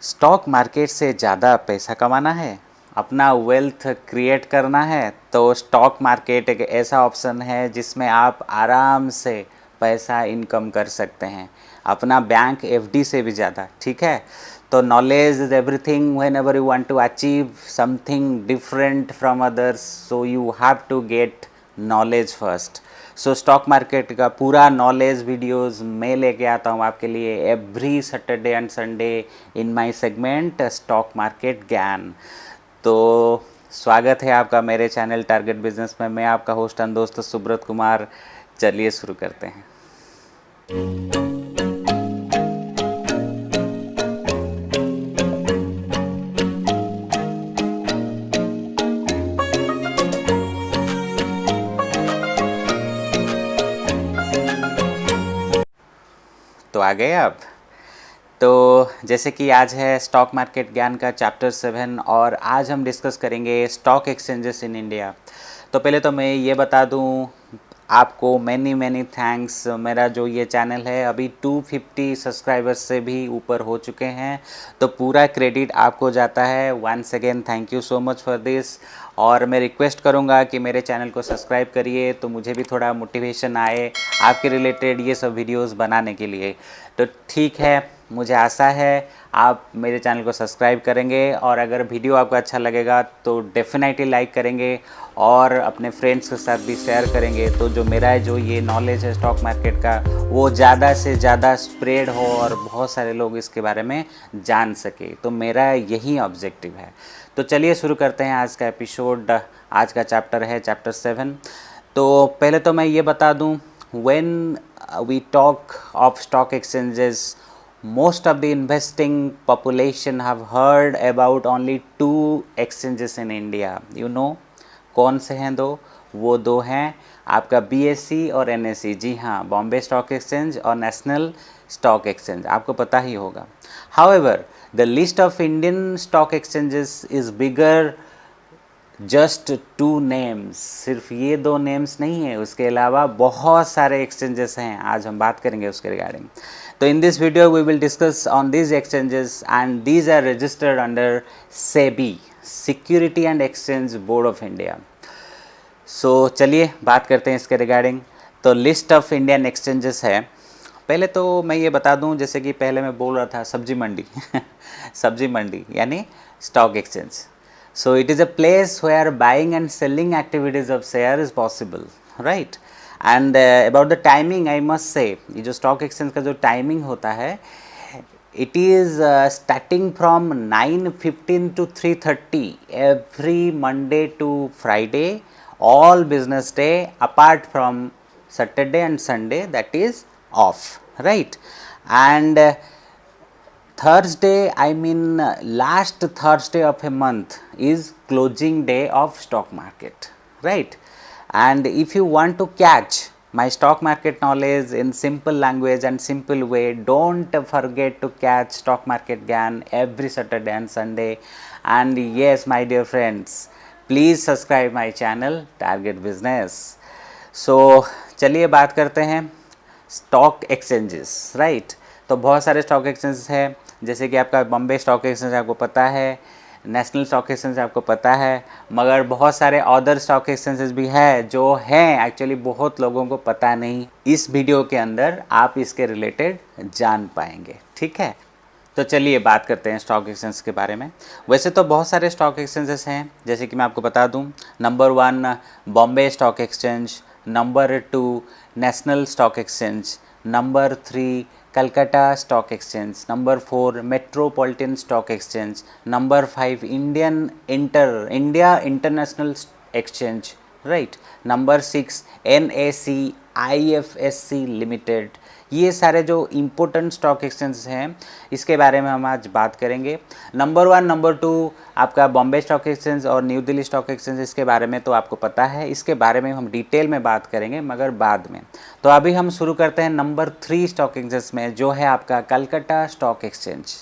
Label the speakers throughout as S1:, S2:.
S1: Stock market से ज़्यादा पैसा कमाना है, अपना वेल्थ क्रिएट करना है, तो स्टॉक मार्केट एक ऐसा ऑप्शन है जिसमें आप आराम से पैसा इनकम कर सकते हैं, अपना बैंक एफडी से भी ज़्यादा। ठीक है, तो knowledge is everything. Whenever you want to achieve something different from others, so you have to get knowledge first. So stock market का पूरा नॉलेज वीडियोस मैं लेके आता हूँ आपके लिए every Saturday and Sunday in my segment stock market ज्ञान। तो स्वागत है आपका मेरे चैनल टारगेट बिजनेस में। मैं आपका होस्ट एंड दोस्त सुब्रत कुमार। चलिए शुरू करते हैं। तो आ गए आप। तो जैसे कि आज है स्टॉक मार्केट ज्ञान का चैप्टर 7 और आज हम डिस्कस करेंगे स्टॉक एक्सचेंजेस इन इंडिया। तो पहले तो मैं ये बता दूं आपको मैनी थैंक्स। मेरा जो ये चैनल है अभी 250 सब्सक्राइबर्स से भी ऊपर हो चुके हैं, तो पूरा क्रेडिट आपको जाता है। Once again thank you so much for this. और मैं रिक्वेस्ट करूंगा कि मेरे चैनल को सब्सक्राइब करिए तो मुझे भी थोड़ा मोटिवेशन आए आपके रिलेटेड ये सब वीडियोस बनाने के लिए। तो ठीक है, मुझे आशा है आप मेरे चैनल को सब्सक्राइब करेंगे और अगर वीडियो आपको अच्छा लगेगा तो डेफिनेटली लाइक करेंगे और अपने फ्रेंड्स के साथ भी शेयर करेंगे, तो जो मेरा जो ये नॉलेज है स्टॉक मार्केट का वो ज़्यादा से ज़्यादा स्प्रेड हो और बहुत सारे लोग इसके बारे में जान सके। तो मेरा यही ऑब्जेक्टिव है। तो चलिए शुरू करते हैं आज का एपिसोड। आज का चैप्टर है चैप्टर 7। तो पहले तो मैं ये बता दूं, when we talk of stock exchanges, most of the investing population have heard about only 2 exchanges in India. You know कौन से हैं दो? वो दो हैं आपका BSE और NSE। जी हाँ, बॉम्बे स्टॉक एक्सचेंज और नेशनल स्टॉक एक्सचेंज, आपको पता ही होगा। However, the list of Indian stock exchanges is bigger just 2 names. सिर्फ ये 2 नेम्स नहीं है, उसके अलावा बहुत सारे एक्सचेंजेस हैं। आज हम बात करेंगे उसके रिगार्डिंग। तो in this video we will discuss on these exchanges and these are registered under SEBI, security and exchange board of India. So चलिए बात करते हैं इसके रिगार्डिंग। तो लिस्ट ऑफ इंडियन एक्सचेंजेस है। पहले तो मैं ये बता दूं, जैसे कि पहले मैं बोल रहा था सब्जी मंडी सब्जी मंडी यानी stock exchange. So it is a place where buying and selling activities of share is possible, right? And about the timing, I must say, ये जो stock exchange का जो timing होता है, it is starting from 9:15 to 3:30 every Monday to Friday, all business day apart from Saturday and Sunday, that is off, right? And Thursday, I mean last Thursday of a month is closing day of stock market, right? And if you want to catch my stock market knowledge in simple language and simple way, don't forget to catch stock market GAN every Saturday and Sunday. And yes, my dear friends, please subscribe my channel Target Business. So चलिए बात करते हैं stock exchanges, right? तो बहुत सारे stock exchanges हैं, जैसे कि आपका बॉम्बे स्टॉक एक्सचेंज आपको पता है, नेशनल स्टॉक एक्सचेंज आपको पता है, मगर बहुत सारे अदर स्टॉक एक्सचेंजेस भी हैं जो हैं एक्चुअली बहुत लोगों को पता नहीं। इस वीडियो के अंदर आप इसके रिलेटेड जान पाएंगे, ठीक है? तो चलिए बात करते हैं स्टॉक एक्सचेंज के बारे में। वैसे तो बहुत सारे स्टॉक एक्सचेंजेस हैं, जैसे कि मैं आपको बता दूं, number 1 Bombay stock exchange, number 2 national stock exchange, number 3 Calcutta stock exchange, number 4 metropolitan stock exchange, number 5 India international exchange, right? Number 6 NSE IFSC limited. ये सारे जो इम्पोर्टेंट स्टॉक एक्सचेंज हैं इसके बारे में हम आज बात करेंगे। नंबर 1 नंबर 2 आपका बॉम्बे स्टॉक एक्सचेंज और न्यू दिल्ली स्टॉक एक्सचेंज, इसके बारे में तो आपको पता है, इसके बारे में हम डिटेल में बात करेंगे मगर बाद में। तो अभी हम शुरू करते हैं नंबर 3 स्टॉक एक्सचेंज में, जो है आपका Calcutta stock exchange,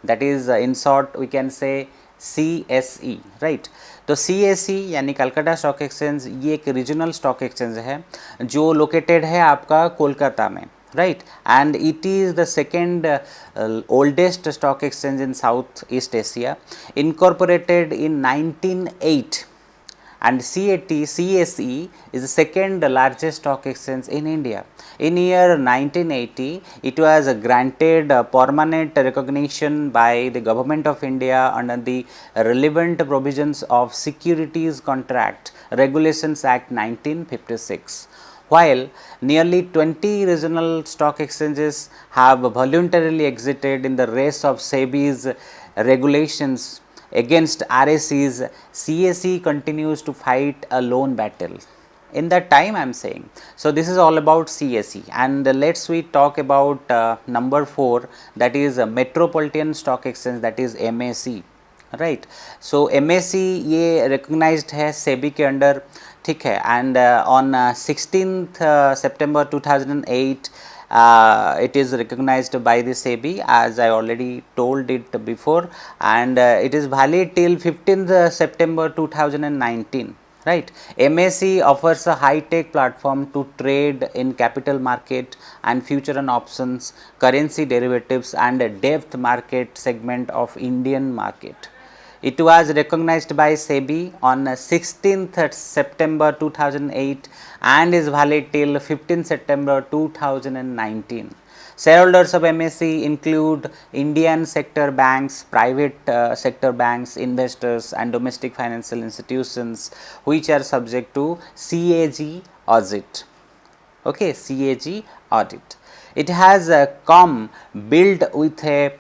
S1: that is in short we can say CSE, right? तो CSE यानी कलकत्ता स्टॉक एक्सचेंज, ये एक रीजनल स्टॉक एक्सचेंज है जो लोकेटेड है आपका कोलकाता में, right? And it is the second oldest stock exchange in Southeast Asia, incorporated in 1908, and CSE is the second largest stock exchange in India. In year 1980, it was granted permanent recognition by the Government of India under the relevant provisions of Securities Contract Regulations Act 1956. While nearly 20 regional stock exchanges have voluntarily exited in the race of SEBI's regulations against RSEs, CSE continues to fight a lone battle. In that time I am saying. So, this is all about CSE, and let us we talk about number 4, that is Metropolitan Stock Exchange, that is MAC, right. So MAC ये recognised है सेबी के under, ठीक है. And on 16th September 2008 it is recognized by the SEBI, as I already told it before, and it is valid till 15th September 2019. Right. MAC offers a high-tech platform to trade in capital market and future and options, currency derivatives, and a depth market segment of Indian market. It was recognized by SEBI on 16th September 2008 and is valid till 15th September 2019. Shareholders of MAC include Indian sector banks, private sector banks, investors, and domestic financial institutions which are subject to CAG audit. Okay, CAG audit. It has come built with a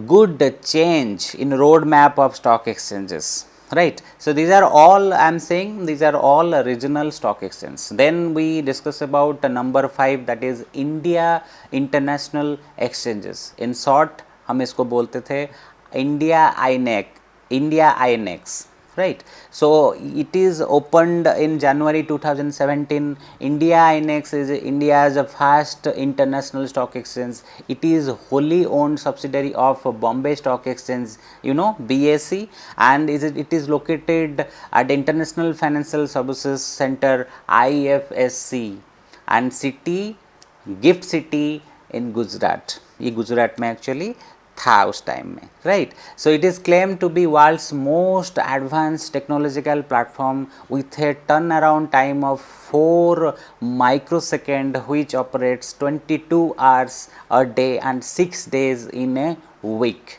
S1: good change in roadmap of stock exchanges, right. So, these are all I am saying, these are all regional stock exchanges. Then we discuss about number 5, that is India International Exchanges. In short हम इसको बोलते थे India INEX, right. So, it is opened in January 2017. India INEX is India's first international stock exchange. It is wholly owned subsidiary of Bombay Stock Exchange, you know, BSE, and it is located at International Financial Services Center IFSC and city GIFT City in Gujarat. ये गुजरात में actually था उस time में, right. So it is claim to be world's most advance technological platform with a turn around time of 4 microseconds which operates 22 hours a day and 6 days in a week,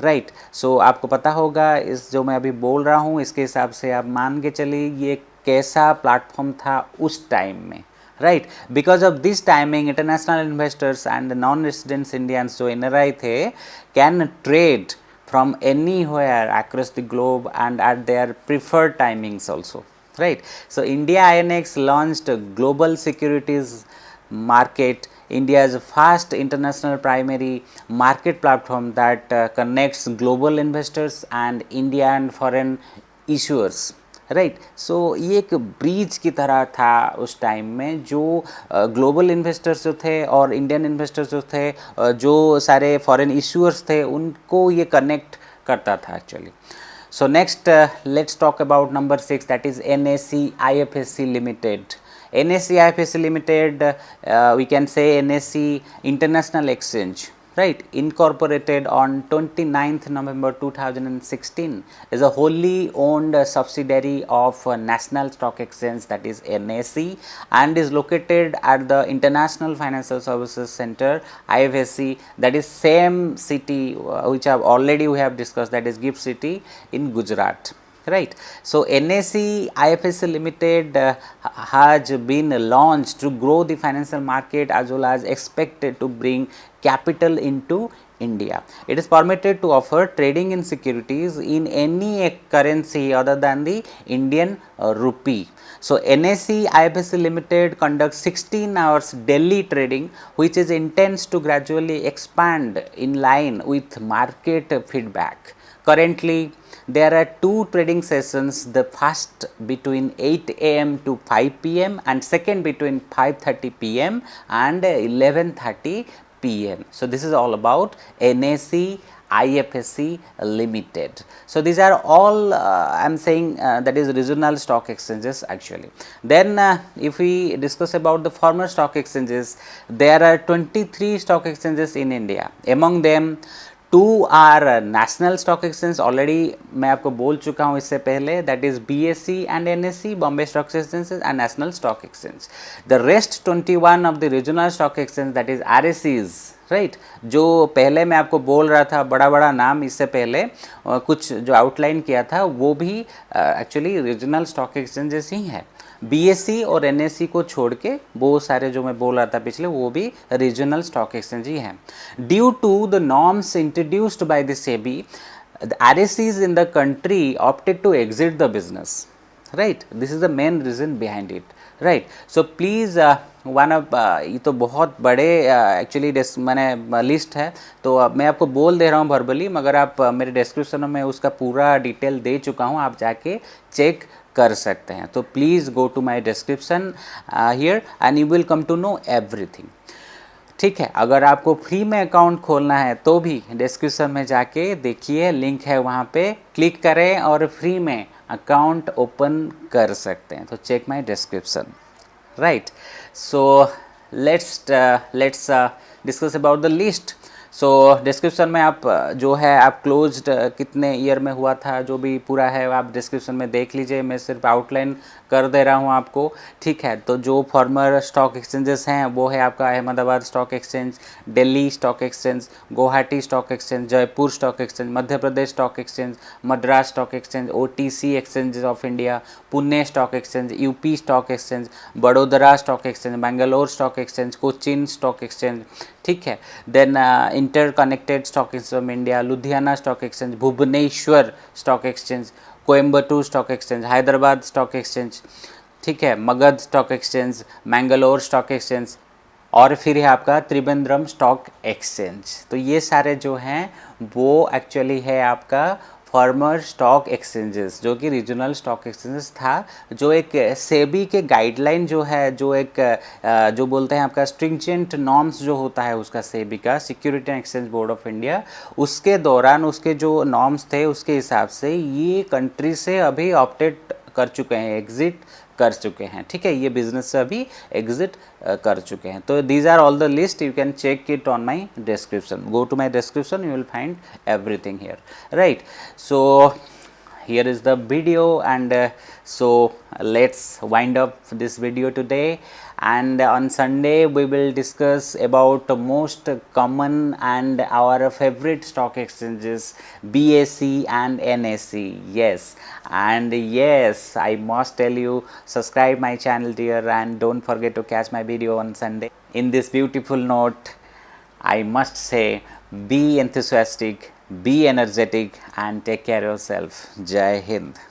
S1: right. So आपको पता होगा इस जो मैं अभी बोल रहा हूँ इसके हिसाब से आप मान के चलिए ये कैसा प्लेटफॉर्म था उस टाइम में, right. Because of this timing, international investors and non-residents Indians जो NRI थे can trade from anywhere across the globe and at their preferred timings also, right. So, India INX launched a global securities market, India's first international primary market platform that connects global investors and India and foreign issuers, right. So ये एक bridge की तरह था उस time में जो global investors जो थे और इंडियन इन्वेस्टर्स जो थे, जो सारे फॉरेन इश्यूअर्स थे, उनको ये कनेक्ट करता था actually. So next let's talk about number 6, that is NSE IFSC limited. NSE IFSC Limited, we can say NSE International Exchange, right, incorporated on 29th November 2016, is a wholly owned subsidiary of National Stock Exchange, that is NSE, and is located at the International Financial Services Center IFSC, that is same city which we have discussed, that is GIFT City in Gujarat, right. So, NSE IFSC Limited has been launched to grow the financial market as well as expected to bring capital into India. It is permitted to offer trading in securities in any currency other than the Indian rupee. So, NSE IFSC Limited conducts 16 hours daily trading, which is intends to gradually expand in line with market feedback. Currently, there are 2 trading sessions, the first between 8 AM to 5 PM and second between 5:30 PM and 11:30 PM. So this is all about NSE IFSC Limited. So these are all I am saying that is regional stock exchanges actually. Then if we discuss about the former stock exchanges, there are 23 stock exchanges in India. Among them 2 are national stock exchange, already मैं आपको बोल चुका हूँ इससे पहले, that is BSE and NSE Bombay stock exchange and national stock exchange. The rest 21 of the regional stock exchange that is RSEs, right. जो पहले मैं आपको बोल रहा था बड़ा बड़ा नाम, इससे पहले कुछ जो आउटलाइन किया था वो भी एक्चुअली रीजनल स्टॉक एक्सचेंजेस ही हैं. BSE और NSE को छोड़ के वो सारे जो मैं बोल रहा था पिछले वो भी रीजनल स्टॉक एक्सचेंज ही हैं. Due to the norms introduced by the SEBI, the RSEs in the country opted to exit the business, right. This is the main reason behind it, right. So please one of ये तो बहुत बड़े actually मैंने list है, तो मैं आपको बोल दे रहा हूँ वर्बली, मगर आप मेरे डिस्क्रिप्शन में उसका पूरा डिटेल दे चुका हूँ, आप जाके चेक कर सकते हैं. तो please go to my description here and you will come to know everything. ठीक है, अगर आपको फ्री में अकाउंट खोलना है तो भी डिस्क्रिप्शन में जाके देखिए, लिंक है वहाँ पे, क्लिक करें और फ्री में अकाउंट ओपन कर सकते हैं. तो check my description, right. So let's discuss about the list. So description में आप जो है आप क्लोज्ड कितने ईयर में हुआ था जो भी पूरा है आप डिस्क्रिप्शन में देख लीजिए. मैं सिर्फ आउटलाइन कर दे रहा हूँ आपको, ठीक है. तो जो फॉर्मर स्टॉक एक्सचेंजेस हैं वो है आपका Ahmedabad stock exchange, Delhi stock exchange, Guwahati stock exchange, Jaipur stock exchange, Madhya Pradesh stock exchange, Madras stock exchange, OTC exchange of India, Pune stock exchange, UP stock exchange, Vadodara stock exchange, Bangalore stock exchange, Cochin stock exchange, ठीक है. Then inter connected stock exchange of India, Ludhiana stock exchange, Bhubaneswar stock exchange, Coimbatore stock exchange, Hyderabad stock exchange, ठीक है, Magadh stock exchange, Mangalore stock exchange, और फिर है आपका Trivandrum stock exchange. तो ये सारे जो हैं वो एक्चुअली है आपका फॉर्मर स्टॉक एक्सचेंजेस, जो कि रीजनल स्टॉक एक्सचेंजेस था, जो एक सेबी के गाइडलाइन जो है, जो एक जो बोलते हैं आपका स्ट्रिंजेंट नॉर्म्स जो होता है उसका, सेबी का, security and exchange board of India, उसके दौरान उसके जो नॉर्म्स थे उसके हिसाब से ये कंट्री से अभी ऑप्टेड कर चुके हैं, एग्जिट कर चुके हैं, ठीक है. ये बिजनेस से अभी एग्जिट कर चुके हैं. तो these are all the list, you can check it on my description. Go to my description, you will find everything here, right. So here is the video, and so let's wind up this video today, and on Sunday we will discuss about the most common and our favorite stock exchanges, BSE and NSE. Yes, and yes, I must tell you, subscribe my channel dear, and don't forget to catch my video on Sunday. In this beautiful note, I must say, be enthusiastic, be energetic, and take care of yourself. Jai Hind.